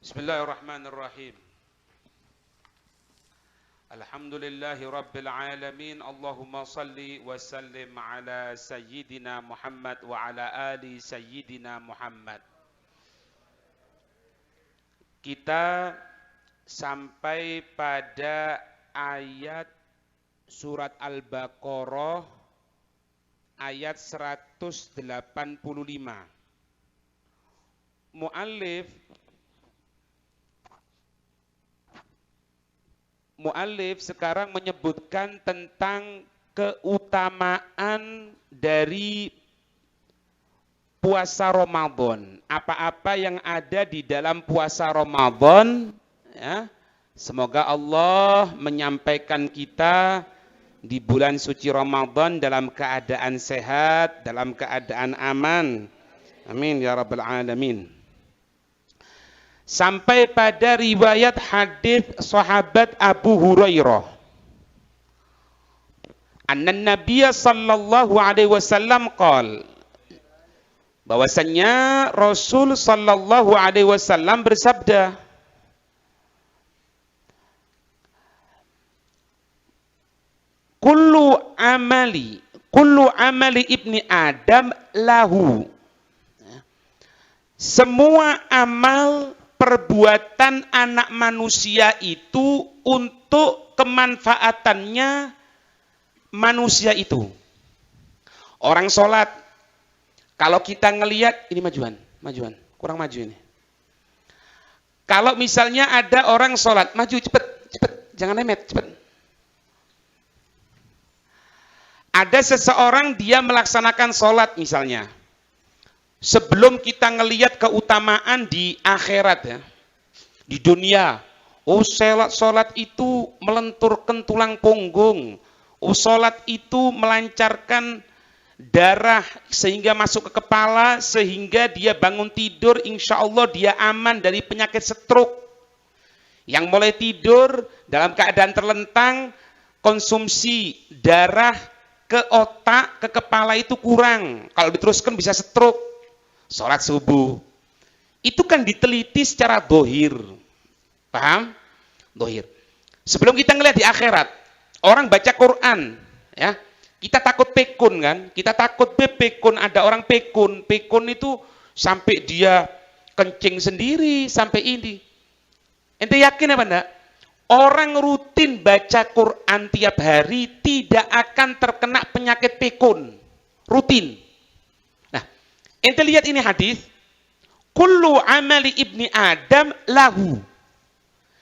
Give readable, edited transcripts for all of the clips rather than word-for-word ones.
Bismillahirrahmanirrahim. Alhamdulillahi Rabbil Alamin. Allahumma salli wa sallim ala Sayyidina Muhammad wa ala ali Sayyidina Muhammad. Kita sampai pada ayat surat Al-Baqarah ayat 185. Mu'allif sekarang menyebutkan tentang keutamaan dari puasa Ramadan. Apa-apa yang ada di dalam puasa Ramadan, ya, semoga Allah menyampaikan kita di bulan suci Ramadan dalam keadaan sehat, dalam keadaan aman. Amin ya rabbal alamin. Sampai pada riwayat hadis sahabat Abu Hurairah. Anna Nabiya sallallahu alaihi wasallam qala, bahwasanya Rasul sallallahu alaihi wasallam bersabda, kullu amali ibni Adam lahu. Semua amal perbuatan anak manusia itu untuk kemanfaatannya manusia itu. Orang sholat, kalau kita ngelihat, ini majuan, kurang maju ini. Kalau misalnya ada orang sholat, maju cepet, jangan nemet, cepet. Ada seseorang dia melaksanakan sholat misalnya. Sebelum kita ngelihat keutamaan di akhirat ya, di dunia, sholat itu melenturkan tulang punggung, sholat itu melancarkan darah sehingga masuk ke kepala, sehingga dia bangun tidur, insya Allah dia aman dari penyakit stroke. Yang mulai tidur dalam keadaan terlentang, konsumsi darah ke otak, ke kepala itu kurang. Kalau diteruskan bisa stroke. Sholat subuh itu kan diteliti secara dohir, paham? Dohir. Sebelum kita ngelihat di akhirat, orang baca Quran, ya, kita takut pekun kan? Kita takut pekun, ada orang pekun itu sampai dia kencing sendiri, sampai ini. Ente yakin apa enggak? Orang rutin baca Quran tiap hari tidak akan terkena penyakit pekun, rutin. Ente lihat ini hadis, kullu amali ibni Adam lahu.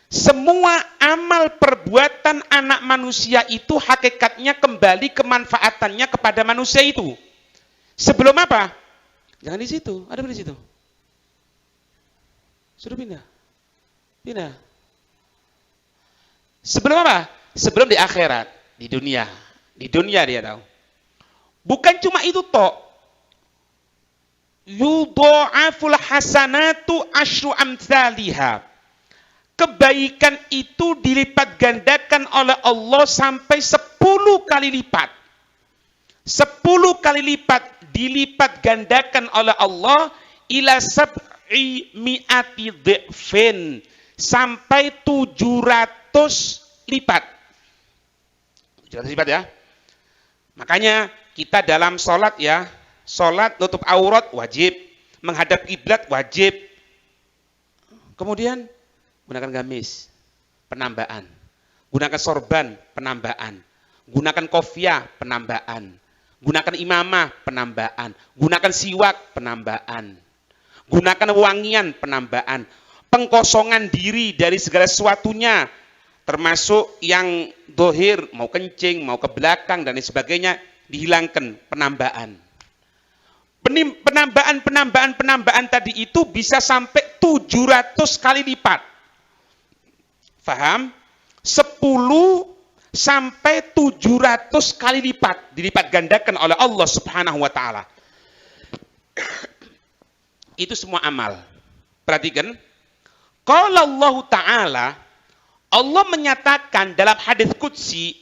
Semua amal perbuatan anak manusia itu hakikatnya kembali kemanfaatannya kepada manusia itu. Sebelum apa? Jangan di situ, ada di situ. Suruh pindah. Sebelum apa? Sebelum di akhirat, di dunia. Di dunia dia tahu. Bukan cuma itu toh. Yudha'aful hasanatu asyru amthaliha. Kebaikan itu dilipat gandakan oleh Allah sampai 10 kali lipat. 10 kali lipat dilipat gandakan oleh Allah ila sab'i mi'ati dhi'fin. Sampai 700 lipat. 700 lipat ya. Makanya kita dalam sholat ya, sholat nutup aurat wajib, menghadap kiblat wajib. Kemudian gunakan gamis, penambahan. Gunakan sorban, penambahan. Gunakan kofiah, penambahan. Gunakan imamah, penambahan. Gunakan siwak, penambahan. Gunakan wangian, penambahan. Pengkosongan diri dari segala sesuatunya, termasuk yang dohir, mau kencing, mau ke belakang dan sebagainya, dihilangkan, penambahan. Penambahan tadi itu bisa sampai 700 kali lipat. Faham? 10 sampai 700 kali lipat dilipat gandakan oleh Allah Subhanahu wa taala. Itu semua amal. Perhatikan. Qala Allah taala, Allah menyatakan dalam hadis qudsi,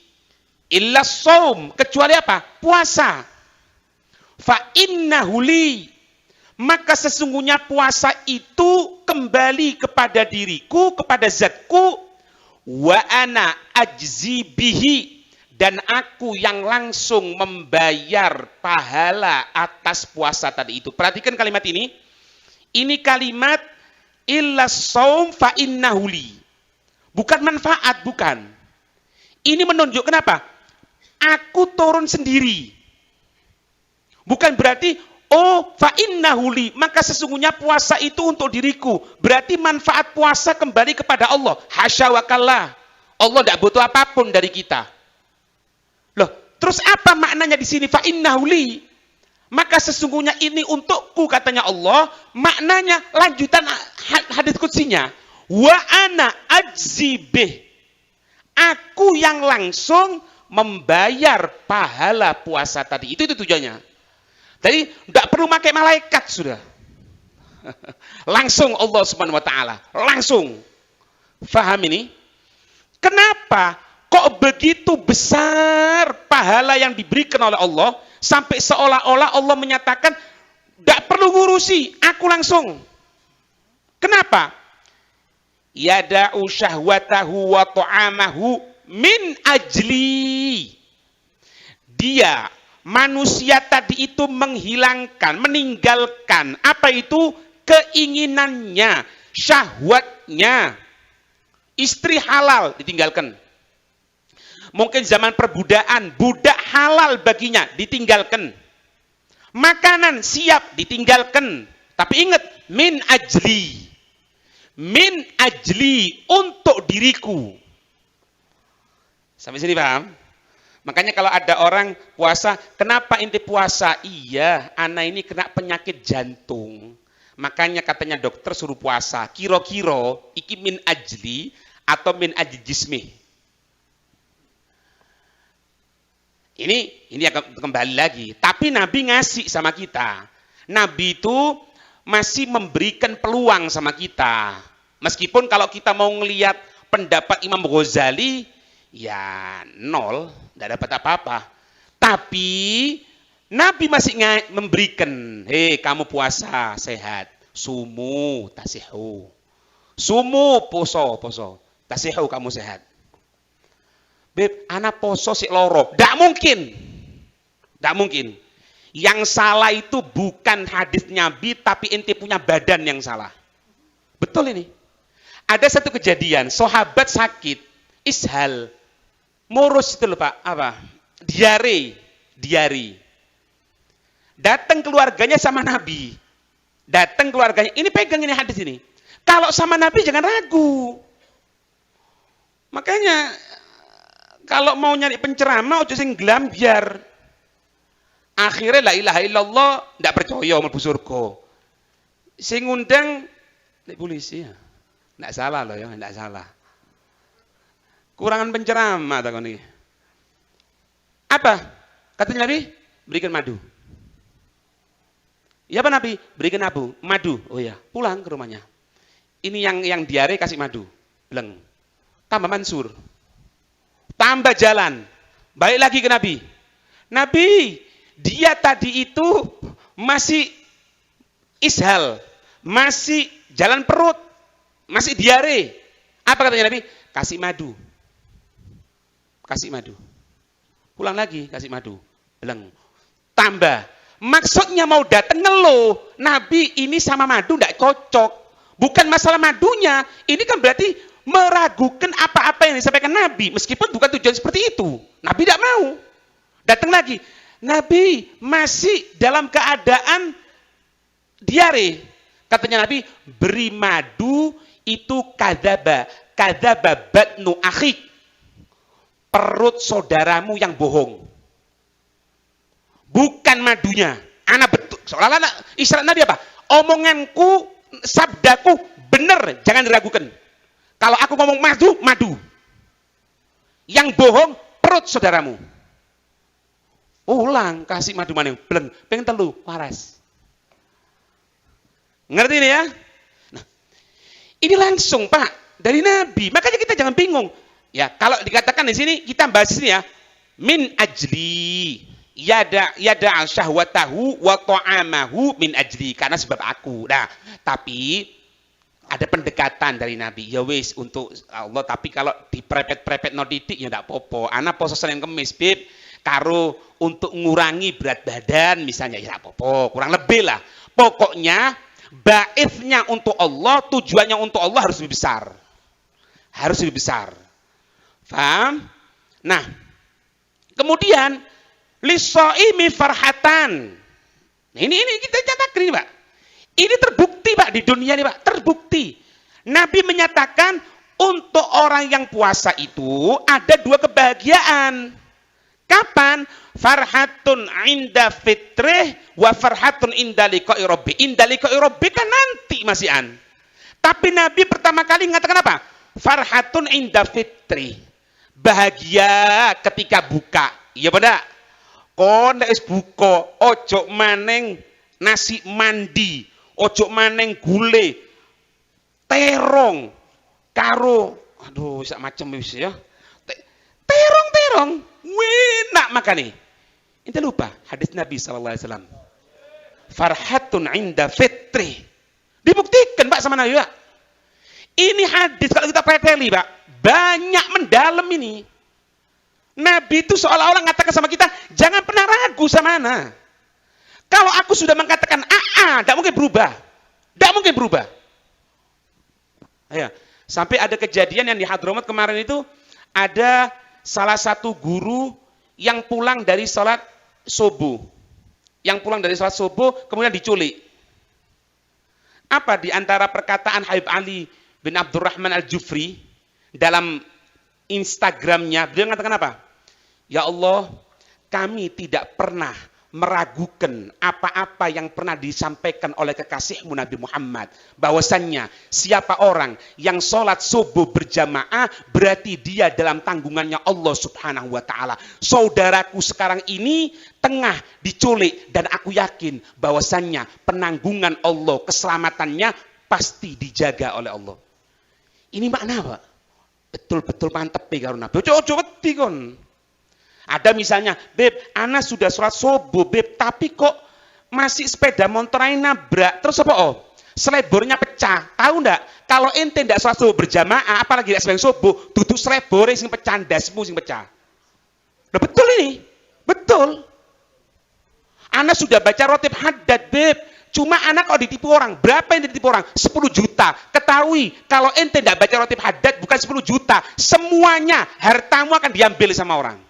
illa shaum, kecuali apa? Puasa. Fa innahu li, maka sesungguhnya puasa itu kembali kepada diriku, kepada zatku, wa ana ajzi bihi, dan aku yang langsung membayar pahala atas puasa tadi itu. Perhatikan kalimat ini. Ini kalimat illa shaum fa innahu li. Bukan manfaat, bukan. Ini menunjukkan apa? Aku turun sendiri. Bukan berarti fa innahu li, maka sesungguhnya puasa itu untuk diriku. Berarti manfaat puasa kembali kepada Allah. Hasya wa kallah. Allah tidak butuh apapun dari kita. Loh, terus apa maknanya di sini fa innahu li? Maka sesungguhnya ini untukku, katanya Allah. Maknanya lanjutan hadits qudsinya. Wa ana ajzi bih. Aku yang langsung membayar pahala puasa tadi. Itu tujuannya. Jadi tidak perlu pakai malaikat sudah. Langsung Allah Subhanahu wa taala, langsung. Faham ini? Kenapa kok begitu besar pahala yang diberikan oleh Allah sampai seolah-olah Allah menyatakan tidak perlu ngurusi, aku langsung. Kenapa? Yada'u syahwatahu wa ta'amahu min ajli. Dia, manusia tadi itu menghilangkan, meninggalkan apa itu? Keinginannya, syahwatnya. Istri halal ditinggalkan. Mungkin zaman perbudakan, budak halal baginya ditinggalkan. Makanan siap ditinggalkan. Tapi ingat, min ajli. Min ajli, untuk diriku. Sampai sini paham? Makanya kalau ada orang puasa, kenapa inti puasa? Iya, anak ini kena penyakit jantung. Makanya katanya dokter suruh puasa. Kira-kira iki min ajli atau min ajli jismi. Ini akan kembali lagi. Tapi Nabi ngasih sama kita. Nabi itu masih memberikan peluang sama kita. Meskipun kalau kita mau ngelihat pendapat Imam Ghazali, ya nol, tidak dapat apa-apa. Tapi Nabi masih memberikan, hei kamu puasa sehat, sumu tasihu, sumu poso tasihu, kamu sehat. Beb, anak poso si loro, tidak mungkin. Yang salah itu bukan hadis Nabi, tapi ente punya badan yang salah. Betul ini. Ada satu kejadian, sahabat sakit, ishal, morus itu loh Pak, apa? Diare. Datang keluarganya sama Nabi. Ini pegang ini hadis ini. Kalau sama Nabi jangan ragu. Makanya kalau mau nyari penceramah ojo sing glambyar. Akhirnya la ilaha illallah ndak percaya mlebu surga. Sing ngundang nek polisi ya. Ndak salah loh ya, ndak salah. Kurangan penceramah takon iki. Apa? Kata Nabi, berikan madu. Iya apa Nabi? Berikan madu. Oh ya, pulang ke rumahnya. Ini yang diare kasih madu. Bleng. Tambah mansur. Tambah jalan. Balik lagi ke Nabi. Nabi, dia tadi itu masih ishal, masih jalan perut, masih diare. Apa katanya Nabi? Kasih madu. Pulang lagi, kasih madu. Beleng. Tambah. Maksudnya mau datang ngeluh. Nabi ini sama madu tidak cocok. Bukan masalah madunya. Ini kan berarti meragukan apa-apa yang disampaikan Nabi. Meskipun bukan tujuan seperti itu. Nabi tidak mau. Datang lagi. Nabi masih dalam keadaan diare. Katanya Nabi, beri madu itu kadzaba batnu akhik. Perut saudaramu yang bohong. Bukan madunya. Anak betul. Soalnya istilah Nabi apa? Omonganku, sabdaku benar, jangan diragukan. Kalau aku ngomong madu. Yang bohong perut saudaramu. Ulang, kasih madu maning, bleng, pengen telu, waras. Ngerti ini ya? Nah, ini langsung Pak dari Nabi. Makanya kita jangan bingung. Ya, kalau dikatakan di sini kita bahas ini ya, min ajli. yada syahwatahu wa ta'amahu min ajli, karena sebab aku. Nah, tapi ada pendekatan dari Nabi. Ya wis untuk Allah, tapi kalau diprepet-prepet no titik ya ndak popo. Ana poso Senin Kemis, Bib, karo untuk ngurangi berat badan misalnya ya ndak popo. Kurang lebih lah. Pokoknya baifnya untuk Allah, tujuannya untuk Allah harus lebih besar. Harus lebih besar. Paham? Nah, kemudian lisoimi farhatan. Ini kita catat ini, Pak. Ini terbukti, Pak, di dunia ini, Pak. Terbukti. Nabi menyatakan untuk orang yang puasa itu ada 2 kebahagiaan. Kapan? Farhatun inda fitrih wa farhatun inda liqa'i rabbi. Inda liqa'i rabbi kan nanti masih an. Tapi Nabi pertama kali mengatakan apa? Farhatun inda fitrih. Bahagia ketika buka. Iya pada? Kon nek wis buka, ojo maneng nasi mandi, ojo maneng gule, terong, karo, aduh sak macem wis ya. Terong, enak makane. Ente lupa hadis Nabi SAW. Farhatun inda fitri. Dibuktikan, Pak, sama Nabi, Pak. Ini hadis kalau kita preteli, Pak, banyak mendalam ini. Nabi itu seolah-olah mengatakan sama kita, jangan pernah ragu sama ana. Kalau aku sudah mengatakan tidak mungkin berubah. Tidak mungkin berubah. Ya, sampai ada kejadian yang di Hadramaut kemarin itu, ada salah satu guru yang pulang dari sholat subuh. Yang pulang dari sholat subuh, kemudian diculik. Apa di antara perkataan Habib Ali bin Abdurrahman Al-Jufri dalam Instagramnya, beliau mengatakan apa? Ya Allah, kami tidak pernah meragukan apa-apa yang pernah disampaikan oleh kekasihmu Nabi Muhammad. Bahwasannya siapa orang yang sholat subuh berjamaah, berarti dia dalam tanggungannya Allah subhanahu wa ta'ala. Saudaraku sekarang ini tengah diculik, dan aku yakin bahwasannya penanggungan Allah, keselamatannya pasti dijaga oleh Allah. Ini makna apa? Betul-betul mantep ya karo Nabi. Ojo wedi kon. Ada misalnya, Beb, ana sudah sholat subuh, Beb, tapi kok masih sepeda motor aja nabrak. Terus apa? Oh, selebornya pecah. Tahu ndak? Kalau ente ndak sholat subuh berjamaah, apalagi ndak sembahyang subuh, duduk selebore sing pecah, dasmu sing pecah. Nah, betul ini. Betul. Ana sudah baca rotib haddad, Beb. Cuma anak kalau ditipu orang, berapa yang ditipu orang? 10 juta. Ketahui, kalau ente tidak baca rotib haddad bukan 10 juta. Semuanya, hartamu akan diambil sama orang.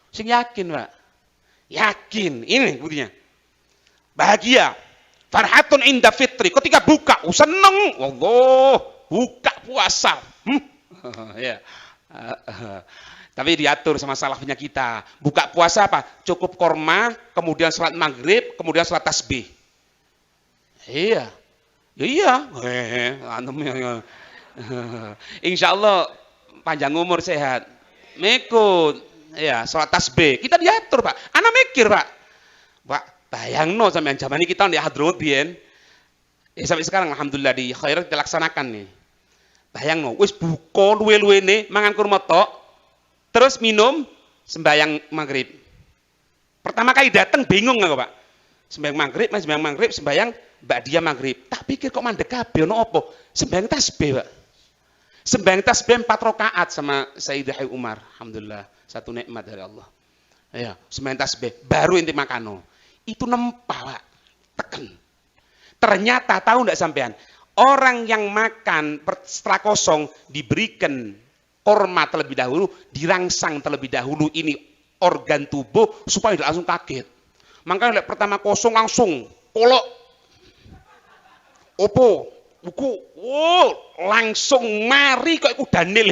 Sing yakin, Pak. Yakin. Ini buktinya. Bahagia. Farhatun inda fitri. Ketika buka, seneng. Allah, buka puasa. Ya. Tapi diatur sama salafnya kita. Buka puasa apa? Cukup korma, kemudian sholat maghrib, kemudian sholat tasbih. Iya. Iya. Insya Allah panjang umur sehat. Mekut. Ya, sholat tasbih. Kita diatur, Pak. Anak mikir, Pak. Pak, bayangno sampean zaman ini kita di Hadramaut biyen. Sampai sekarang alhamdulillah di khairat dilaksanakan nih. Bayangno, wis buka luwe-luwene mangan kurma tok. Terus minum sembahyang maghrib. Pertama kali datang bingung nggak, Pak? Sembahyang maghrib, sembahyang ba'diyah maghrib. Tak pikir kok mandek kabeh ono apa? Sembahyang tasbih, Pak. Sembahyang tasbih 4 rakaat sama Sayyidah Umar. Alhamdulillah, satu nikmat dari Allah. Ya, sembahyang tasbih baru inti makano. Itu nempah, Pak. Teken. Ternyata tahu enggak sampean? Orang yang makan setelah kosong diberikan korma terlebih dahulu, dirangsang terlebih dahulu ini organ tubuh supaya tidak langsung kaget. Makanya pertama kosong langsung kolok. Opo? Buku, langsung mari kok iku Daniel.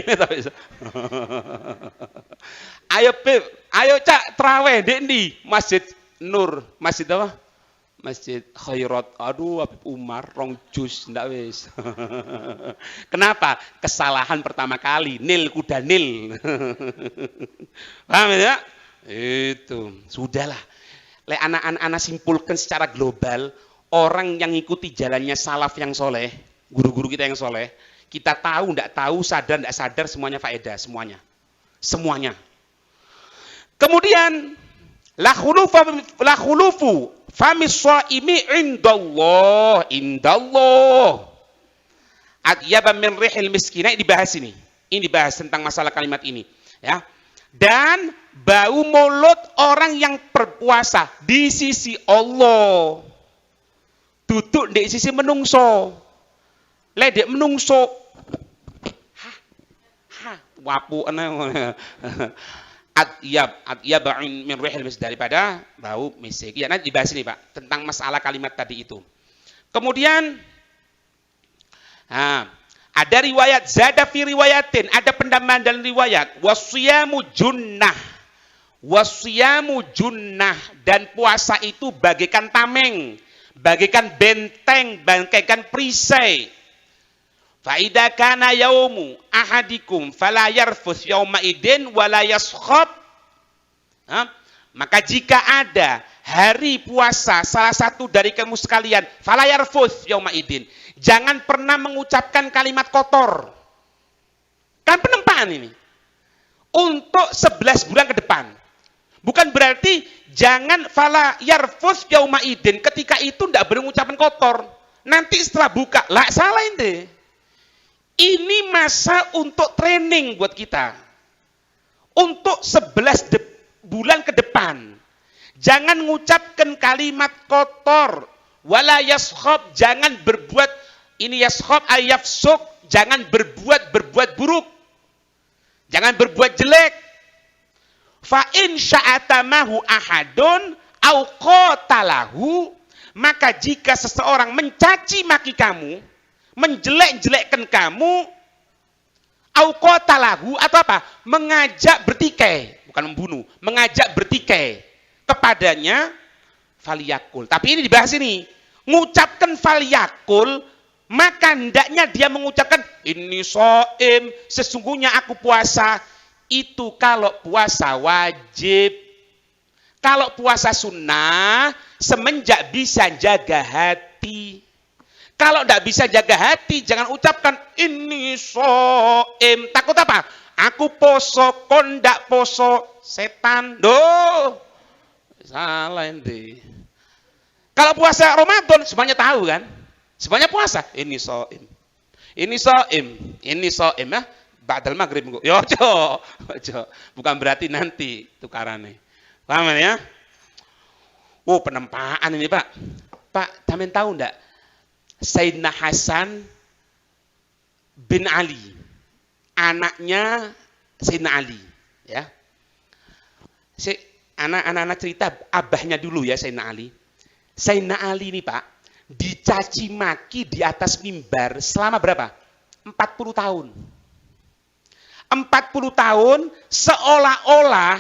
Ayo Beb, ayo Cak, traweh ndek ndi? Masjid Nur, masjid apa? Masjid Khairat. Aduh, Habib Umar rong jus ndak wis. Kenapa? Kesalahan pertama kali, nil kuda nil. Paham ya? Itu, sudahlah. Lek anak-anak simpulkan secara global, orang yang ikuti jalannya salaf yang soleh, guru-guru kita yang soleh, kita tahu, ndak tahu, sadar, ndak sadar, semuanya faedah, semuanya. Semuanya. Kemudian la khulufu famis shaimi indallah atyaba min rihil miskina. Ini dibahas ini. Ini dibahas tentang masalah kalimat ini, ya. Dan bau mulut orang yang berpuasa di sisi Allah. Duduk di sisi menungso. Ledek menungso. Wapu atyab min rihil misk, daripada bau misik. Ya, nanti dibahas ini, Pak, tentang masalah kalimat tadi itu. Kemudian ada riwayat zada fi riwayatin, ada penambahan dalam riwayat wasiyamu junnah, dan puasa itu bagaikan tameng, bagaikan benteng, bagaikan perisai. Fa idza kana yaumu ahadikum fala yarfuth yauma idin wala yaskhab. Maka jika ada hari puasa salah satu dari kamu sekalian, fala yarfuth yauma idin, jangan pernah mengucapkan kalimat kotor. Kan penempaan ini untuk 11 bulan ke depan. Bukan berarti jangan fala yarfuth yauma idin, ketika itu tidak boleh mengucapkan kotor. Nanti setelah buka, lah salah ini. Ini masa untuk training buat kita. Untuk 11 bulan ke depan. Jangan mengucapkan kalimat kotor. Wala yaskhab, jangan berbuat, ini yaskhab ayafsuk, jangan berbuat buruk. Jangan berbuat jelek. Fa in sya'atamahu ahadun au qatalahu, maka jika seseorang mencaci maki kamu, menjelek-jelekkan kamu, au qatalahu, atau apa? Mengajak bertikai, bukan membunuh, mengajak bertikai kepadanya, faliyakul. Tapi ini dibahas ini, mengucapkan faliyakul, maka hendaknya dia mengucapkan ini shaim, sesungguhnya aku puasa. Itu kalau puasa wajib. Kalau puasa sunnah, semenjak bisa jaga hati. Kalau tidak bisa jaga hati, jangan ucapkan ini shaim. Takut apa? Aku poso, kon ndak poso, setan. Doh, salah ente. Kalau puasa Ramadan, semuanya tahu kan? Semuanya puasa. Ini shaim. Ini shaim ya. Ba'dal maghrib. Yo, bukan berarti nanti tukarannya. Paham ya? Oh, penempaan ini, Pak. Pak, tamen tahu enggak? Sayyidina Hasan bin Ali, anaknya Sayyidina Ali, ya. Anak-anak cerita abahnya dulu ya, Sayyidina Ali. Sayyidina Ali ini, Pak, dicaci maki di atas mimbar selama berapa? 40 tahun. 40 tahun seolah-olah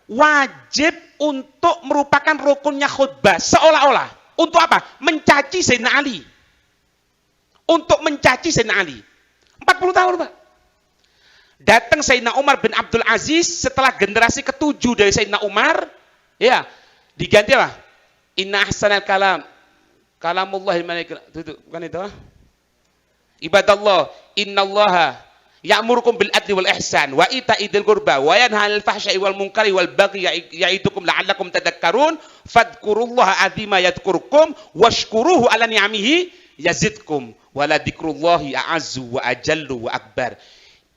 wajib untuk merupakan rukunnya khutbah. Seolah-olah. Untuk apa? Mencaci Sayyidina Ali. Untuk mencaci Sayyidina Ali. 40 tahun, Pak. Datang Sayyidina Umar bin Abdul Aziz setelah generasi ke-7 dari Sayyidina Umar, ya, diganti apa? Inna ahsanal kalamullahil malaikah. Bukan itu? Ibadallah, innallaha ya'murukum bil adli wal ihsan wa ita'idzil qurba wa yanha 'anil fahsya'i wal munkari wal baghi ya'idukum la'allakum tadhakkarun fadhkurullaha 'azima yadhkurkum washkuruhu 'ala ni'amihi yazidkum wala dzikrullahi a'azzu wa ajallu wa akbar.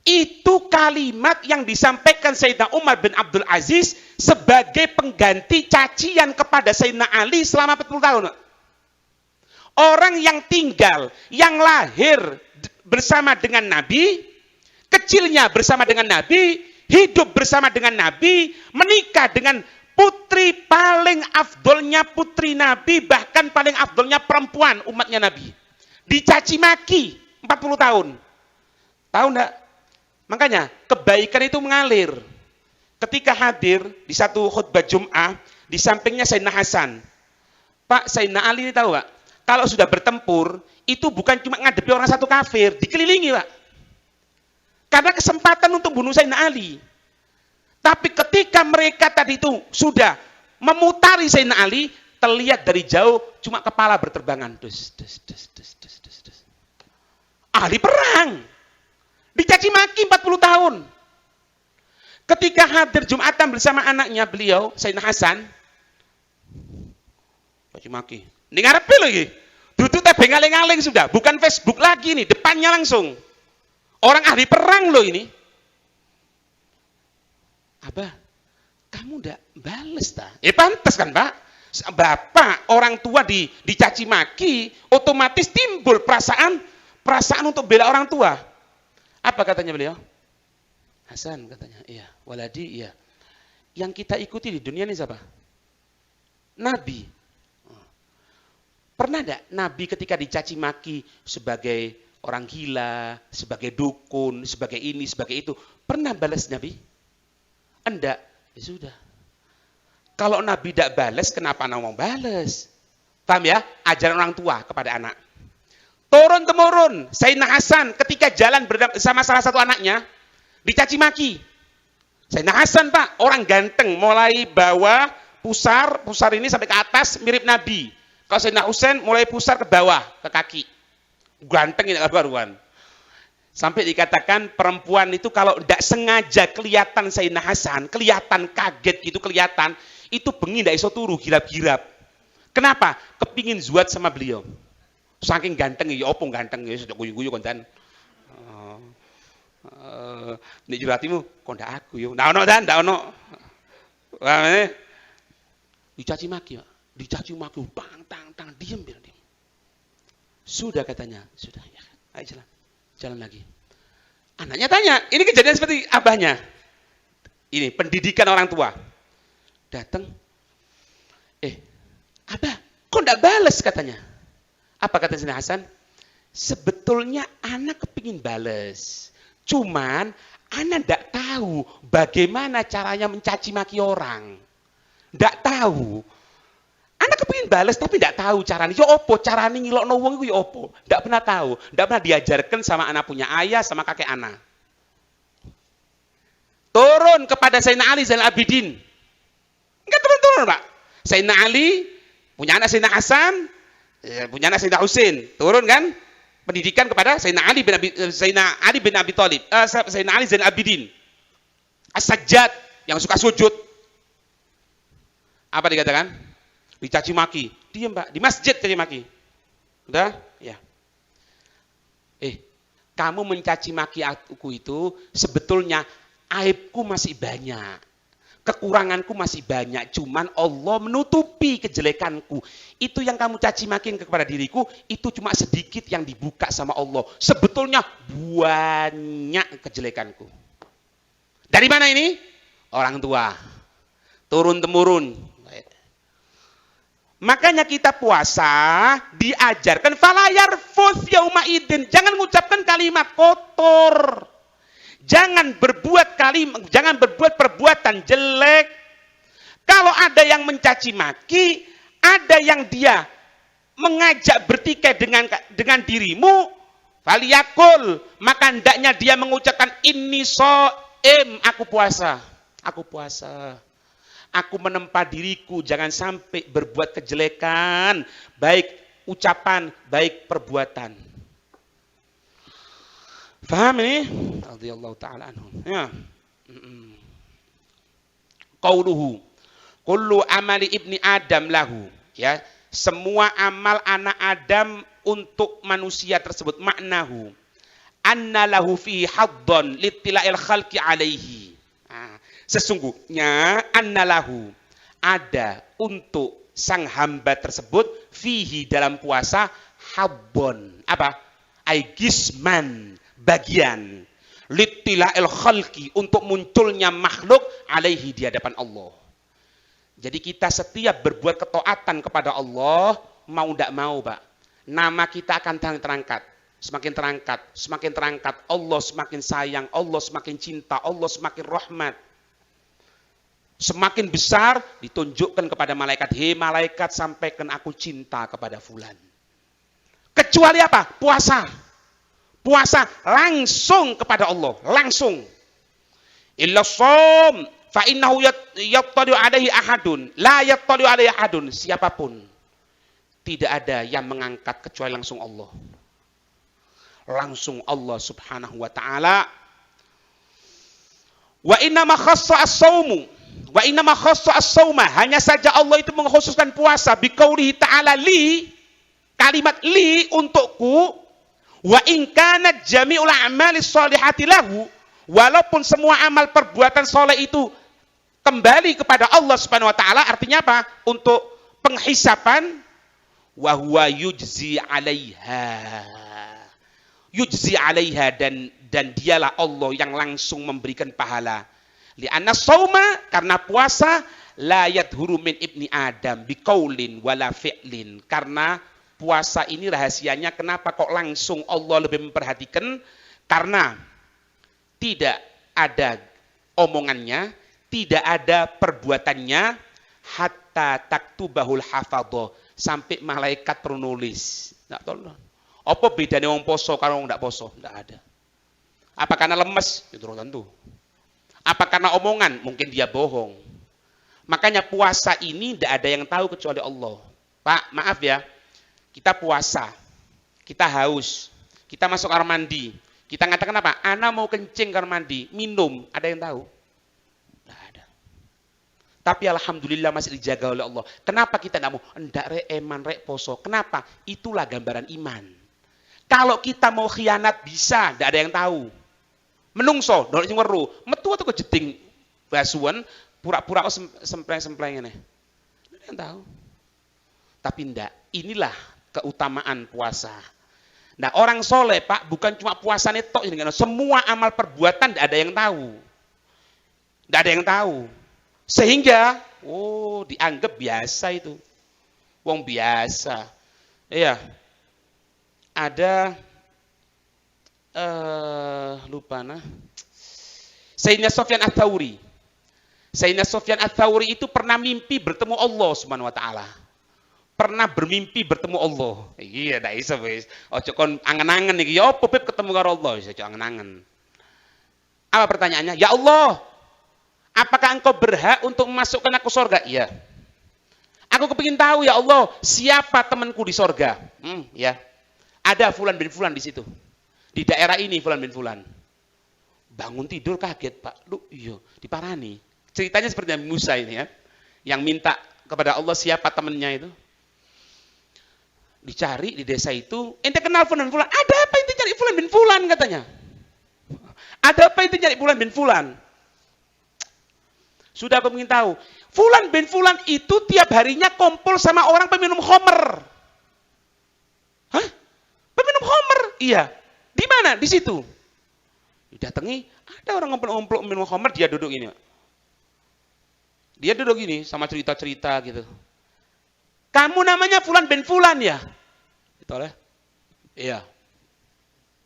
Itu kalimat yang disampaikan Sayyidina Umar bin Abdul Aziz sebagai pengganti cacian kepada Sayyidina Ali selama 40 tahun. Orang yang tinggal, yang lahir bersama dengan Nabi, kecilnya bersama dengan Nabi, hidup bersama dengan Nabi, menikah dengan putri paling afdolnya putri Nabi, bahkan paling afdolnya perempuan umatnya Nabi. Dicaci maki 40 tahun. Tahu enggak? Makanya kebaikan itu mengalir. Ketika hadir di satu khutbah Jum'ah, di sampingnya Sayyidina Hasan. Pak, Sayyidina Ali ini tahu Pak? Kalau sudah bertempur, itu bukan cuma ngadepi orang satu kafir, dikelilingi Pak. Karena kesempatan untuk bunuh Sayyidina Ali. Tapi ketika mereka tadi itu sudah memutari Sayyidina Ali, terlihat dari jauh cuma kepala berterbangan. Ahli perang. Dicaci maki 40 tahun. Ketika hadir Jumatan bersama anaknya beliau, Sayyidina Hasan, caci maki. Ini ngarepe lagi. Duduk tebing ngaling-ngaling sudah, bukan Facebook lagi nih, depannya langsung. Orang ahli perang loh ini. Abah, kamu ndak bales ta? Pantas kan, Pak? Bapak, orang tua dicaci maki, otomatis timbul perasaan untuk bela orang tua. Apa katanya beliau? Hasan katanya, iya. Waladi, iya. Yang kita ikuti di dunia ini siapa? Nabi. Pernah enggak Nabi ketika dicaci maki sebagai orang gila, sebagai dukun, sebagai ini, sebagai itu, pernah balas Nabi? Enggak. Ya sudah. Kalau Nabi tidak balas, kenapa anak mau balas? Paham ya? Ajaran orang tua kepada anak. Turun-temurun, Sayyidina Hasan ketika jalan bersama salah satu anaknya, dicaci maki. Sayyidina Hasan, Pak, orang ganteng, mulai bawah, pusar ini sampai ke atas, mirip Nabi. Kalau Sayyidina Husain, mulai pusar ke bawah, ke kaki. Ganteng ini karuan. Sampai dikatakan perempuan itu kalau tidak sengaja kelihatan Sayyidina Hasan, kelihatan kaget gitu, kelihatan, itu bengi tidak iso turu, girap-girap. Kenapa? Kepingin zuat sama beliau. Saking ganteng, ya opong ganteng, ya sudah guyu-guyu konten. Nek juratimu, kok ndak aku yo. Ndak ono dan, ndak ono. Wah, dicaci maki, Pak. Dicaci maki, tang, diam. Sudah katanya, sudah ya. Ayo jalan lagi. Anaknya tanya, ini kejadian seperti abahnya. Ini pendidikan orang tua. Datang, abah, kok ndak balas katanya? Apa kata Sayyidina Hasan? Sebetulnya anak kepingin balas. Cuman anak ndak tahu bagaimana caranya mencaci maki orang. Ndak tahu. Anak kepingin balas tapi ndak tahu caranya. Ya opo caranya ngilokno wong iku ya opo? Ndak pernah tahu. Ndak pernah diajarkan sama anak punya ayah sama kakek anak. Turun kepada Sayyidina Ali Zainal Abidin. Enggak turun, Pak. Sayyidina Ali punya anak Sayyidina Hasan, punya anak Sayyidina Husain. Turun kan? Pendidikan kepada Sayyidina Ali bin Abi Thalib, Sayyidina Ali Zainal Abidin. As-Sajjad yang suka sujud. Apa dikatakan? Dicaci maki. Diam, Pak. Di masjid caci maki. Udah? Ya. Kamu mencaci maki aku itu sebetulnya aibku masih banyak. Kekuranganku masih banyak, cuman Allah menutupi kejelekanku. Itu yang kamu caci makin kepada diriku, itu cuma sedikit yang dibuka sama Allah. Sebetulnya banyak kejelekanku. Dari mana ini? Orang tua. Turun-temurun. Makanya kita puasa diajarkan falayar fus yauma idin. Jangan mengucapkan kalimat kotor. Jangan berbuat perbuatan jelek. Kalau ada yang mencaci maki, ada yang dia mengajak bertikai dengan dirimu, faliyakul, maka hendaknya dia mengucapkan inni shaim, aku puasa. Aku menempa diriku jangan sampai berbuat kejelekan, baik ucapan, baik perbuatan. Faham ini? Radhiyallahu ta'ala anhu. Ya. Qauluhu kullu amali ibni Adam lahu. Ya, semua amal anak Adam untuk manusia tersebut maknahu anna lahu fi haddon litila'il khalqi alaihi. Sesungguhnya annalahu ada untuk sang hamba tersebut fihi dalam puasa habbon. Apa? Aigisman, bagian litila'il khalqi, untuk munculnya makhluk alaihi di hadapan Allah. Jadi kita setiap berbuat ketaatan kepada Allah, mau tidak mau, Pak, nama kita akan terangkat. Semakin terangkat, Allah semakin sayang, Allah semakin cinta, Allah semakin rahmat. Semakin besar ditunjukkan kepada malaikat, hei malaikat, sampaikan aku cinta kepada fulan. Kecuali apa? Puasa langsung kepada Allah, langsung. Illa shaum fa innahu yattali'u alaihi ahadun, la yattali'u alaihi ahadun. Siapapun tidak ada yang mengangkat kecuali langsung Allah. Langsung Allah Subhanahu wa taala Wa inna ma khassa as-saumu. Wa inna ma khassa as-sauma. Hanya saja Allah itu mengkhususkan puasa biqaulihi ta'ala li, kalimat li untukku, wa in kana jami'ul a'mali shalihati lahu, walaupun semua amal perbuatan soleh itu kembali kepada Allah Subhanahu wa taala, artinya apa? Untuk penghisapan, wa huwa yujzi 'alaiha. Yujzi 'alaiha, dan dialah Allah yang langsung memberikan pahala. Li'anna shauma, karena puasa, la yadhuru min ibni Adam biqaulin wala fi'lin. Karena puasa ini rahasianya kenapa kok langsung Allah lebih memperhatikan? Karena tidak ada omongannya, tidak ada perbuatannya, hatta taktubahul hafadho, sampai malaikat penulis. Nggak tahu. Apa bedanya orang poso kalau orang tidak poso? Tidak ada. Apa karena lemes? Itu tentu. Apa karena omongan? Mungkin dia bohong. Makanya puasa ini tidak ada yang tahu kecuali Allah. Pak, maaf ya. Kita puasa. Kita haus. Kita masuk kamar mandi. Kita ngatakan apa? Ana mau kencing kamar mandi. Minum. Ada yang tahu? Tidak ada. Tapi alhamdulillah masih dijaga oleh Allah. Kenapa kita tidak mau? Enggak rek eman rek poso. Kenapa? Itulah gambaran iman. Kalau kita mau khianat bisa. Tidak ada yang tahu. Menungso, dolek sing weru, metu atau kejeding basuan, pura-pura sempleng-sempleng ini. Tidak ada yang tahu. Tapi enggak, inilah keutamaan puasa. Nah, orang soleh, Pak, bukan cuma puasanya tok, semua amal perbuatan tidak ada yang tahu. Tidak ada yang tahu. Sehingga, dianggap biasa itu. Wong biasa. Iya. Ada lupa nah. Sayyidina Sufyan Ats-Tsauri. Sayyidina Sufyan Ats-Tsauri itu pernah mimpi bertemu Allah Subhanahu wa taala. Pernah bermimpi bertemu Allah. Iya, ndak iso wis. Ojo kon angen-angen iki. Ya opo Beb ketemu karo Allah, iso angen-angen. Apa pertanyaannya? Ya Allah, apakah engkau berhak untuk memasukkan aku surga? Iya. Aku kepingin tahu ya Allah, siapa temanku di surga? Ya. Ada fulan bin fulan di situ. Di daerah ini fulan bin fulan. Bangun tidur kaget, Pak. Lu iya, diparani. Ceritanya seperti Nabi Musa ini ya. Yang minta kepada Allah siapa temannya itu. Dicari di desa itu, ente kenal fulan bin fulan. Ada apa ente cari fulan bin fulan katanya? Ada apa ente cari fulan bin fulan? Sudah aku ingin tahu. Fulan bin fulan itu tiap harinya kumpul sama orang peminum khamr. Hah? Peminum khamr? Iya. Di mana? Di situ. Didatangi, ada orang ngumpul-ngumpul minum khamr, dia duduk gini. Dia duduk gini sama cerita-cerita gitu. Kamu namanya fulan bin fulan ya? Gitu lah. Iya.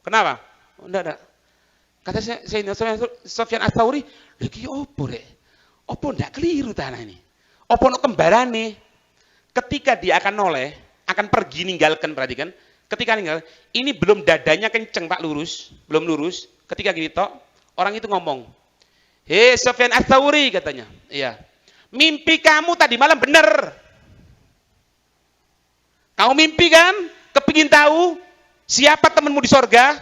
Kenapa? Enggak. Kata saya Sufyan Ats-Tsauri, lagi opo rek? Opo ndak keliru tanah ini? Opo no kembarane? Ketika dia akan noleh, akan pergi ninggalkan, perhatikan. Ketika ninggal, ini belum dadanya kenceng Pak, lurus, belum lurus. Ketika gini tok, orang itu ngomong, "Hei Sufyan Ats-Tsauri," katanya. Iya. "Mimpi kamu tadi malam benar. Kamu mimpi kan? Kepingin tahu siapa temanmu di sorga?"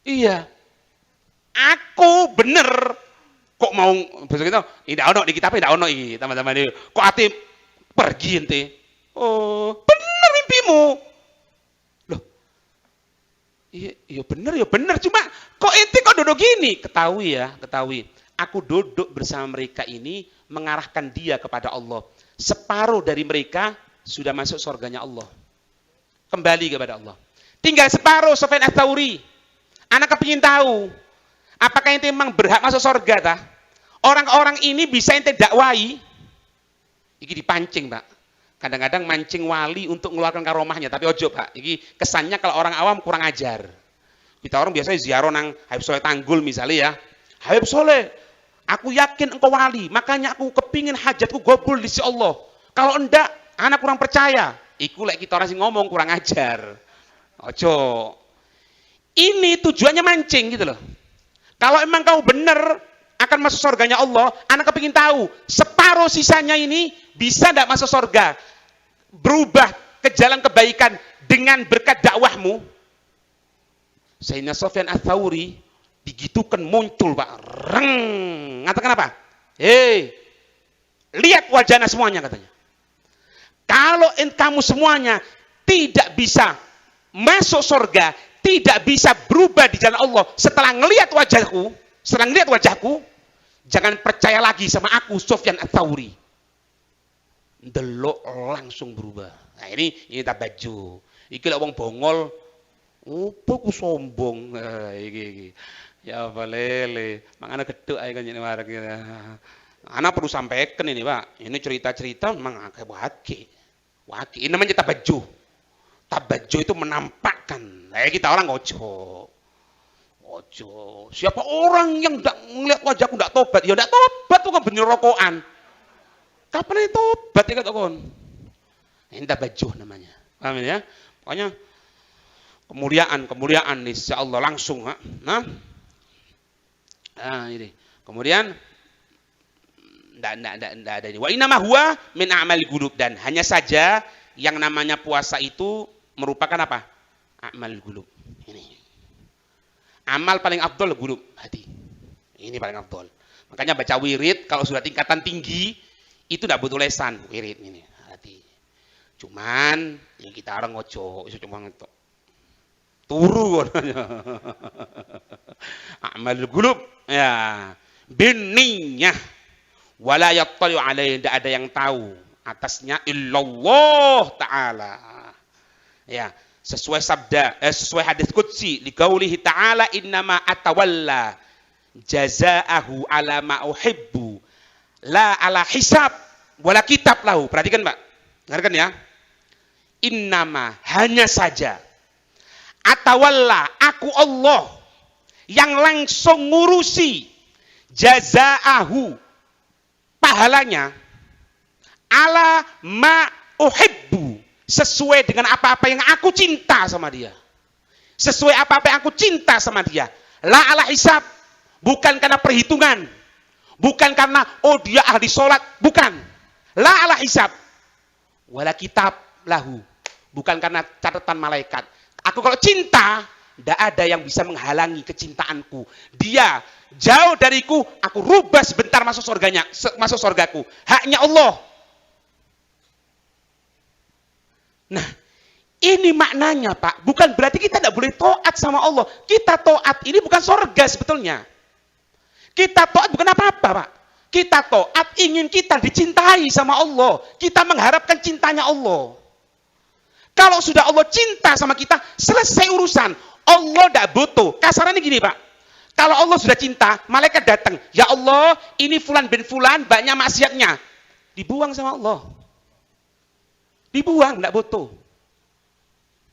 Iya. "Aku bener." Kok mau besok itu? Tidak ono di kitab, tidak ono iki, teman-teman ini. Kok ati pergi ente? Oh, bener mimpimu. Loh. Iya bener. Cuma kok ente kok duduk gini? Ketahui ya, ketahui. Aku duduk bersama mereka ini mengarahkan dia kepada Allah. Separuh dari mereka sudah masuk surganya Allah. Kembali kepada Allah. Tinggal separuh Sufyan Ats-Tsauri. Anak kepingin tahu, apakah ente memang berhak masuk surga ta? Orang-orang ini bisa ente dakwai. Iki dipancing, Pak. Kadang-kadang mancing wali untuk mengeluarkan karomahnya, tapi ojo, Pak. Iki kesannya kalau orang awam kurang ajar. Kita orang biasanya ziarah nang Habib Soleh Tanggul misalnya ya. Habib Soleh, aku yakin engkau wali, makanya aku kepingin hajatku gobul di sisi Allah. Kalau enggak, anak kurang percaya. Iku lek kita orang sing ngomong kurang ajar. Ojo. Ini tujuannya mancing gitu loh. Kalau emang kau benar akan masuk surganya Allah, anak kepingin tahu separuh sisanya ini bisa tidak masuk surga, berubah ke jalan kebaikan dengan berkat dakwahmu. Sayyidina Sufyan Ats-Tsauri Digitukan muncul Pak. Reng. Ngatakan apa? Hei, lihat wajahnya semuanya katanya. Kalau kamu semuanya tidak bisa masuk surga, tidak bisa berubah di jalan Allah setelah ngelihat wajahku, jangan percaya lagi sama aku, Sufyan Ats-Tsauri. Delok langsung berubah. Nah ini tabaju. Iki lek wong bongol, opo ku sombong. Iki. Ya balele, mangane gedhek ae kan nyene wareg. Ana perlu sampaikan ini, Pak. Ini cerita-cerita memang agak waki. Ini namanya tabaju. Tabaju itu menampakkan. Kita orang ojo. Siapa orang yang enggak ngelihat wajahku enggak tobat? Ya enggak tobat tuh kan bener rokokan. Kapan itu tobat ya kata kon? Ini tabaju namanya. Paham ya? Pokoknya kemuliaan insyaallah langsung, nah. Ini. Kemudian enggak ada ini. Wa inna huwa min a'mal qulub, dan hanya saja yang namanya puasa itu merupakan apa? Amal qulub. Ini. Amal paling afdol qulub, hati. Ini paling afdol. Makanya baca wirid kalau sudah tingkatan tinggi itu enggak butuh lesan, wirid ini, hati. Cuman yang kita orang ngojo, iso cuma ngetok. Turu katanya. Amal qulub ya biniyah wala yattali alaihi, tidak ada yang tahu atasnya illallah taala. Ya, sesuai hadis qudsi li qaulihi ta'ala innama atawalla jazaahu ala ma uhibbu la ala hisab wala kitab lahu. Perhatikan, Pak. Dengarkan ya. Innama, hanya saja, atawalla, aku Allah yang langsung ngurusi jazaahu, pahalanya, ala ma uhibbu, sesuai dengan apa-apa yang aku cinta sama dia. Sesuai apa-apa yang aku cinta sama dia. La ala hisab, bukan karena perhitungan, bukan karena dia ahli sholat, bukan. La ala hisab, wala kitab lahu, bukan karena catatan malaikat. Aku kalau cinta, tidak ada yang bisa menghalangi kecintaanku. Dia jauh dariku, aku rubah sebentar masuk surgaku. Haknya Allah. Nah, ini maknanya, Pak. Bukan berarti kita tidak boleh taat sama Allah. Kita taat ini bukan surga sebetulnya. Kita taat bukan apa-apa, Pak. Kita taat ingin kita dicintai sama Allah. Kita mengharapkan cintanya Allah. Kalau sudah Allah cinta sama kita, selesai urusan. Allah tidak butuh. Kasarannya gini, Pak. Kalau Allah sudah cinta, malaikat datang. Ya Allah, ini fulan bin fulan, banyak maksiatnya. Dibuang sama Allah. Dibuang, tidak butuh.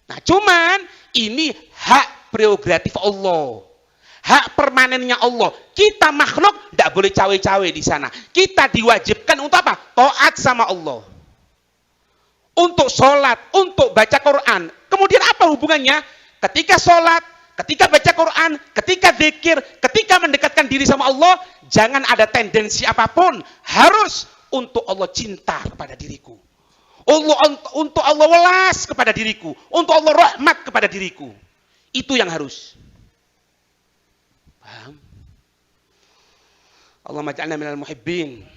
Nah, cuman ini hak prerogatif Allah. Hak permanennya Allah. Kita makhluk tidak boleh cawe-cawe di sana. Kita diwajibkan untuk apa? Taat sama Allah. Untuk sholat, untuk baca Quran. Kemudian apa hubungannya? Ketika sholat, ketika baca Quran, ketika zikir, ketika mendekatkan diri sama Allah, jangan ada tendensi apapun. Harus untuk Allah cinta kepada diriku. Untuk Allah welas kepada diriku. Untuk Allah rahmat kepada diriku. Itu yang harus. Paham? Allahumma ja'alna minal muhibbin.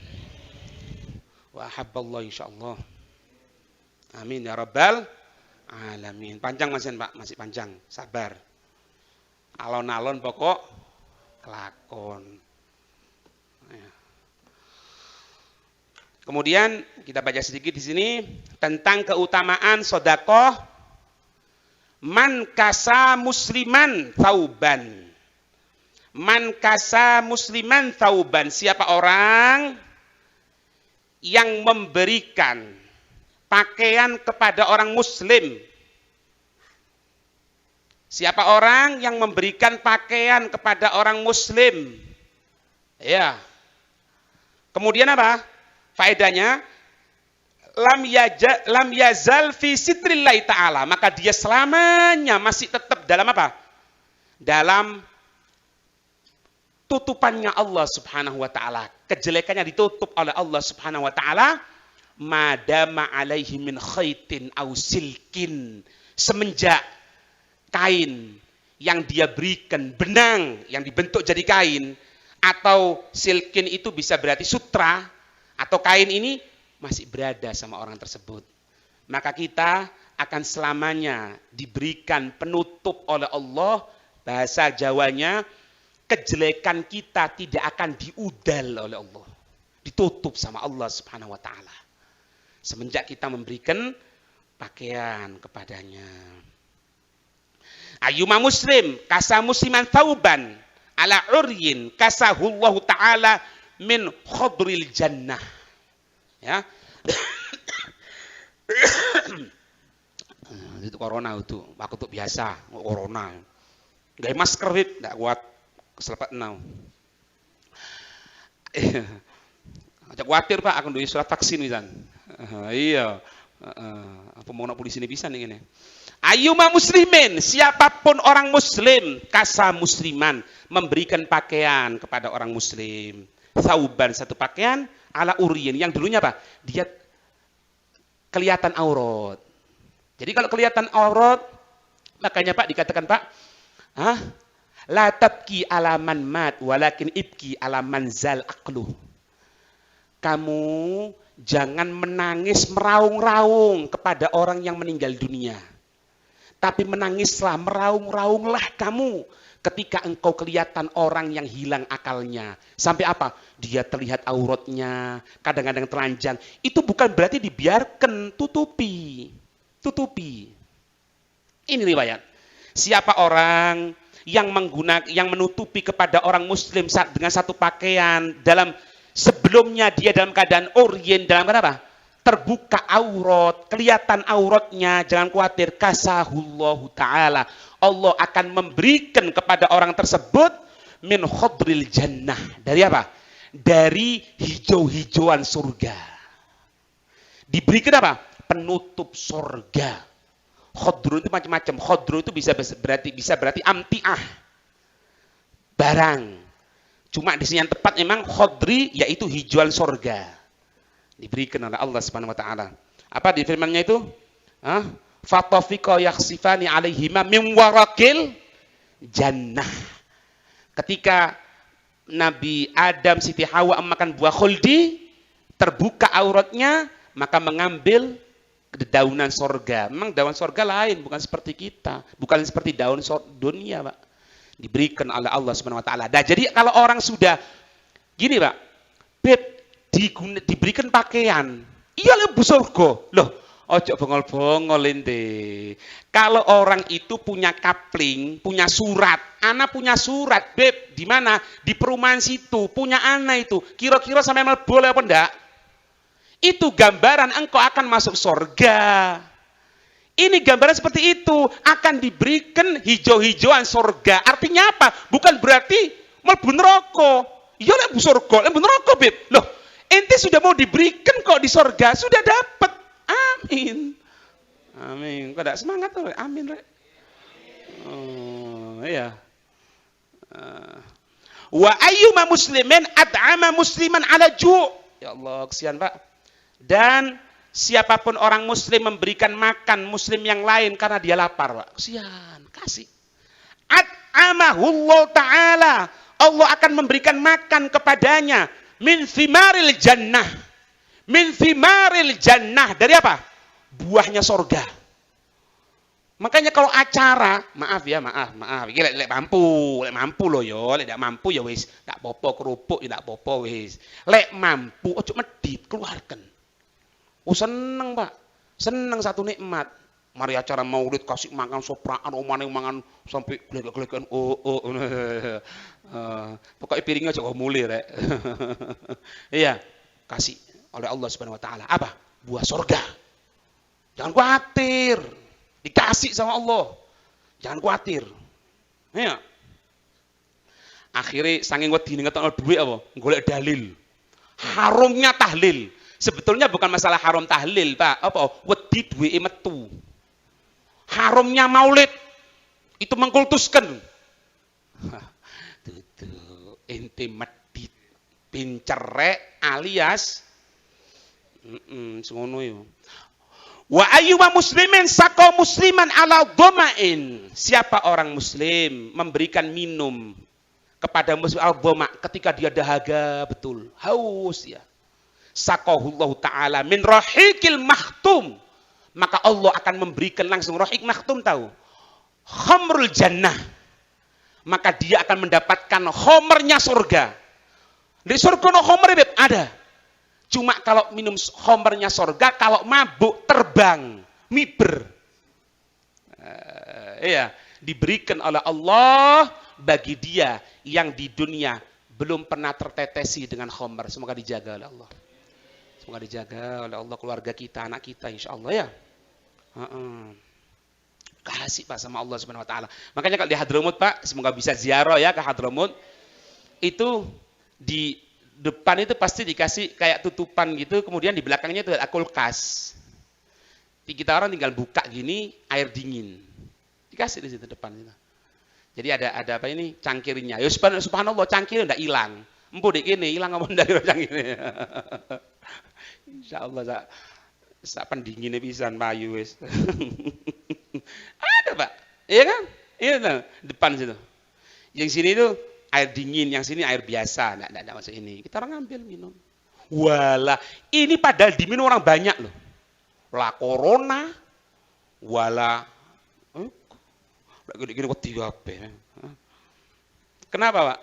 Wa ahabballah insyaallah. Amin ya rabbal alamin. Panjang Pak, masih panjang. Sabar. Alon-alon pokok kelakon. Ya. Kemudian kita baca sedikit di sini tentang keutamaan sedekah man kasa musliman thauban. Man kasa musliman thauban, siapa orang yang memberikan pakaian kepada orang muslim. Siapa orang yang memberikan pakaian kepada orang muslim? Ya. Kemudian apa? Faedahnya lam yazal fi sitrillahi ta'ala, maka dia selamanya masih tetap dalam apa? Dalam tutupannya Allah Subhanahu wa taala. Kejelekannya ditutup oleh Allah Subhanahu wa taala. Madama alaihi min khaitin au silkin, semenjak kain yang dia berikan, benang yang dibentuk jadi kain, atau silkin itu bisa berarti sutra, atau kain ini masih berada sama orang tersebut. Maka kita akan selamanya diberikan penutup oleh Allah, bahasa Jawanya, kejelekan kita tidak akan diudal oleh Allah. Ditutup sama Allah Subhanahu wa taala. Semenjak kita memberikan pakaian kepadanya. Ayyuma muslim kasa musliman thauban ala uryin kasahullahu ta'ala min khadril jannah. Ya. Itu corona itu, aku tuh biasa corona. Gak masker hit, gak kuat keselepat now. Ajak khawatir Pak, aku duwe surat vaksin wisan. Iya. Apa mau nak polisi ini bisa nih ini. Ayyuma muslimin, siapapun orang muslim, kasa musliman, memberikan pakaian kepada orang muslim. Thauban, satu pakaian, ala uryin, yang dulunya apa? Dia kelihatan aurat. Jadi kalau kelihatan aurat, makanya Pak dikatakan Pak, la tabki alaman mat, walakin ibki alaman zal aqlu. Kamu jangan menangis meraung-raung kepada orang yang meninggal dunia. Tapi menangislah, meraung-raunglah kamu ketika engkau kelihatan orang yang hilang akalnya. Sampai apa? Dia terlihat auratnya, kadang-kadang telanjang. Itu bukan berarti dibiarkan, tutupi. Tutupi. Ini riwayat. Siapa orang yang menutupi kepada orang muslim dengan satu pakaian, dalam sebelumnya dia dalam keadaan orien, dalam keadaan apa? Terbuka aurat, kelihatan auratnya, jangan khawatir, kasahullahu ta'ala. Allah akan memberikan kepada orang tersebut min khadril jannah. Dari apa? Dari hijau-hijauan surga. Diberikan apa? Penutup surga. Khadru itu macam-macam. Khadru itu bisa berarti amtiah. Barang. Cuma di sini yang tepat memang khadri, yaitu hijauan surga. Diberikan oleh Allah Subhanahu wa taala. Apa di firman-Nya itu? Fatafiqa yakhsifani alaihima min warakil jannah. Ketika Nabi Adam, Siti Hawa makan buah khuldi, terbuka auratnya, maka mengambil dedaunan sorga. Memang daun sorga lain, bukan seperti kita, bukan seperti daun dunia, Pak. Diberikan oleh Allah Subhanahu wa taala. Nah, jadi kalau orang sudah gini, Pak, Beb, diberikan pakaian, iya lebu surga. Loh, ojo bongol-bongol ente. Kalau orang itu punya kapling, punya surat, anak punya surat, Beb, di mana? Di perumahan situ, punya anak itu. Kira-kira sampai boleh apa enggak? Itu gambaran engkau akan masuk surga. Ini gambaran seperti itu, akan diberikan hijau-hijauan surga. Artinya apa? Bukan berarti mlebu neraka. Ya lebu surga, lebu neraka, Beb. Loh, ente sudah mau diberikan kok di surga, sudah dapat. Amin. Amin. Kok enggak semangat tuh? Amin, Rek. Oh, iya. Wa ayyuma muslimin ad'ama musliman ala ju'. Ya Allah, kesian, Pak. Dan siapapun orang muslim memberikan makan muslim yang lain karena dia lapar, Pak. Kesian, kasih. At'amahullah ta'ala. Allah akan memberikan makan kepadanya. Min thimaril jannah. Min thimaril jannah. Dari apa? Buahnya sorga. Makanya kalau acara, maaf. Iki lek mampu loh yo, lek tidak mampu ya wis, tak popo kerupuk ya tak popo wis. Lek mampu ojo medit, keluarkan. Oh seneng, Pak. Seneng satu nikmat. Mari acara maulid kasih makan sopraan, omane mangan sampai glegek-glegekan. Pokoknya piringnya aja muli, Rek. Iya, kasih oleh Allah Subhanahu wa taala. Apa? Buah surga. Jangan khawatir. Dikasih sama Allah. Jangan khawatir. Iya. Akhirnya saking wedi ngetokno duit apa? Golek dalil. Harumnya tahlil. Sebetulnya bukan masalah haram tahlil, Pak. Apa? Wedi duwike metu. Harumnya maulid itu mengkultuskan. Tuh, ente medit pincerek alias ngono yo. Wa ayyuma muslimin saqo musliman ala dhoma'in. Siapa orang muslim memberikan minum kepada muslim al-dhoma ketika dia dahaga betul, haus ya. Saqahullahu ta'ala min rahiqil mahtum. Maka Allah akan memberikan langsung rahiq mahtum tahu. Khamrul jannah. Maka dia akan mendapatkan khamrnya surga. Di surga no khamr ada. Cuma kalau minum khamrnya surga, kalau mabuk terbang, miber. Iya, diberikan oleh Allah bagi dia yang di dunia belum pernah tertetesi dengan khamr. Semoga dijaga oleh Allah. Semoga dijaga oleh Allah keluarga kita, anak kita, insya Allah ya. Kasih Pak sama Allah Subhanahu Wa Taala. Makanya kalau di Hadramut Pak, semoga bisa ziarah ya ke Hadramut. Itu di depan itu pasti dikasih kayak tutupan gitu, kemudian di belakangnya itu ada kulkas. Kita orang tinggal buka gini, air dingin. Dikasih di situ depan itu. Jadi ada apa ini? Cangkirnya. Ya subhanallah, cangkirnya enggak hilang. Empu dek ini hilang ngomong dari cangkirnya. Insyaallah sak pendinginnya pisan payu wis. Ada, Pak. Iya kan? Iya tuh, depan situ. Yang sini itu air dingin, yang sini air biasa, enggak masuk ini. Kita orang ngambil minum. Walah, ini padahal diminum orang banyak loh. Lah corona, walah, gini wedi kabeh. Kenapa, Pak?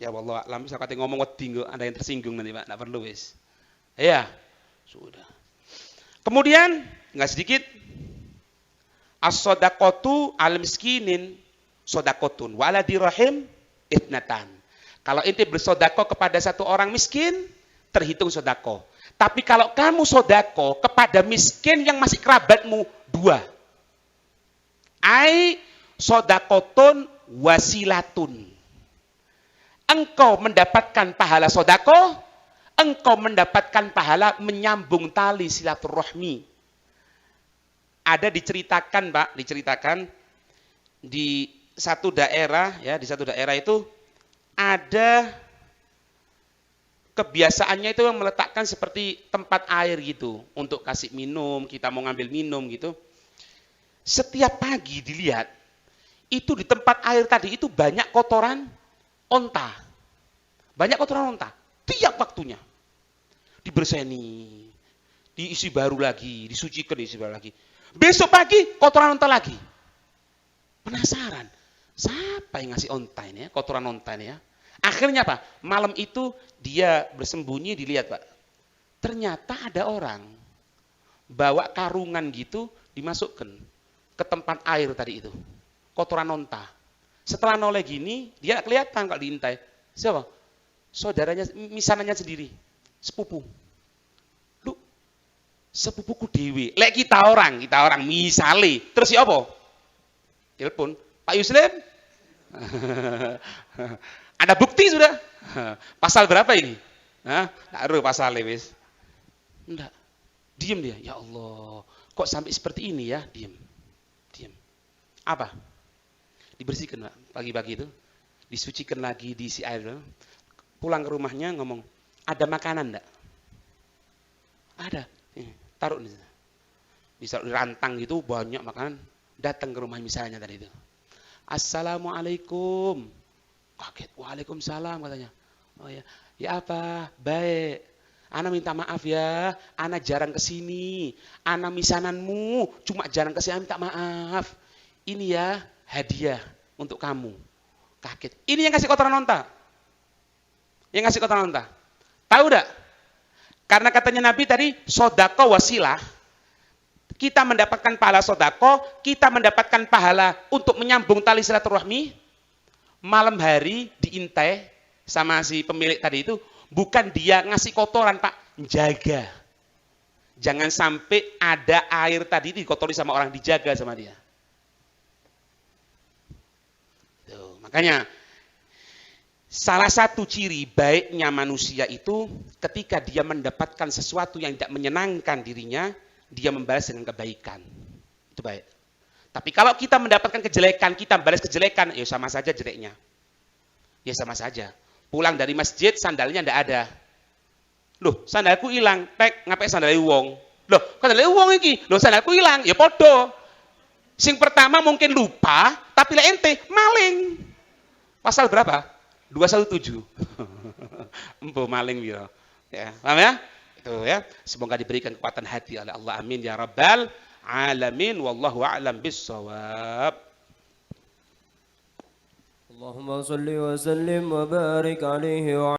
Ya Allah, alam bisa kata ngomong wedi ada yang tersinggung nanti, Pak. Enggak perlu wis. Ya, sudah. Kemudian enggak sedikit as-shadaqatu al-miskinin shadaqatun wa ala dirahim itnatan. Kalau ente bersedekah kepada satu orang miskin, terhitung sedekah. Tapi kalau kamu sedekah kepada miskin yang masih kerabatmu, 2. Ai sedekatun wasilatun. Engkau mendapatkan pahala sedekah, engkau mendapatkan pahala menyambung tali silaturahmi. Ada diceritakan, Pak, di satu daerah ya, di satu daerah itu ada kebiasaannya itu meletakkan seperti tempat air gitu untuk kasih minum, kita mau ngambil minum gitu. Setiap pagi dilihat itu di tempat air tadi itu banyak kotoran onta. Banyak kotoran onta tiap waktunya. Diberseni, diisi baru lagi, disucikan, diisi baru lagi. Besok pagi kotoran onta lagi. Penasaran. Siapa yang ngasih onta ini ya, kotoran onta ini ya? Akhirnya apa? Malam itu dia bersembunyi, dilihat Pak. Ternyata ada orang bawa karungan gitu dimasukkan ke tempat air tadi itu. Kotoran onta. Setelah noleh gini, dia kelihatan kalau diintai. Siapa? Saudaranya, misananya sendiri. Sepupu. Lu, sepupuku dewi. Lek kita orang misale. Terus siapa? Telepon. Pak Yuslim, ada bukti sudah. Pasal berapa ini? Taruh pasal wis. Enggak. Diam dia. Ya Allah, kok sampai seperti ini ya? Diam. Apa? Dibersihkan, Pak. Pagi-pagi itu, disucikan lagi, diisi air. Pulang ke rumahnya ngomong, ada makanan enggak? Ada. Taruh di sana. Bisa dirantang gitu banyak makanan. Datang ke rumah misalnya tadi itu. Assalamualaikum. Kaget. Waalaikumsalam katanya. Oh ya. Ya apa? Baik. Ana minta maaf ya. Ana jarang kesini. Ana misananmu. Cuma jarang kesini. Minta maaf. Ini ya hadiah untuk kamu. Kaget. Ini yang kasih kotoran onta. Yang kasih kotoran onta. Tahu enggak? Karena katanya Nabi tadi, sodako wasilah. Kita mendapatkan pahala sodako, kita mendapatkan pahala untuk menyambung tali silaturahmi. Malam hari diintai sama si pemilik tadi itu, bukan dia ngasih kotoran, Pak, jaga. Jangan sampai ada air tadi dikotori sama orang, dijaga sama dia. Tuh, makanya salah satu ciri baiknya manusia itu ketika dia mendapatkan sesuatu yang tidak menyenangkan dirinya, dia membalas dengan kebaikan. Itu baik. Tapi kalau kita mendapatkan kejelekan, kita membalas kejelekan, ya sama saja jeleknya. Ya sama saja. Pulang dari masjid, sandalnya enggak ada. Loh, sandalku hilang. Pek, ngapain sandalnya wong? Loh, kan lha wong iki, lho sandalku ilang, ya padha. Sing pertama mungkin lupa, tapi lek ente maling. Pasal berapa? 217. Empo maling piro. Ya, paham ya? Itu ya. Semoga diberikan kekuatan hati oleh Allah. Amin ya rabbal alamin. Wallahu a'lam bissawab. Allahumma salli wa sallim wa barik alaihi wa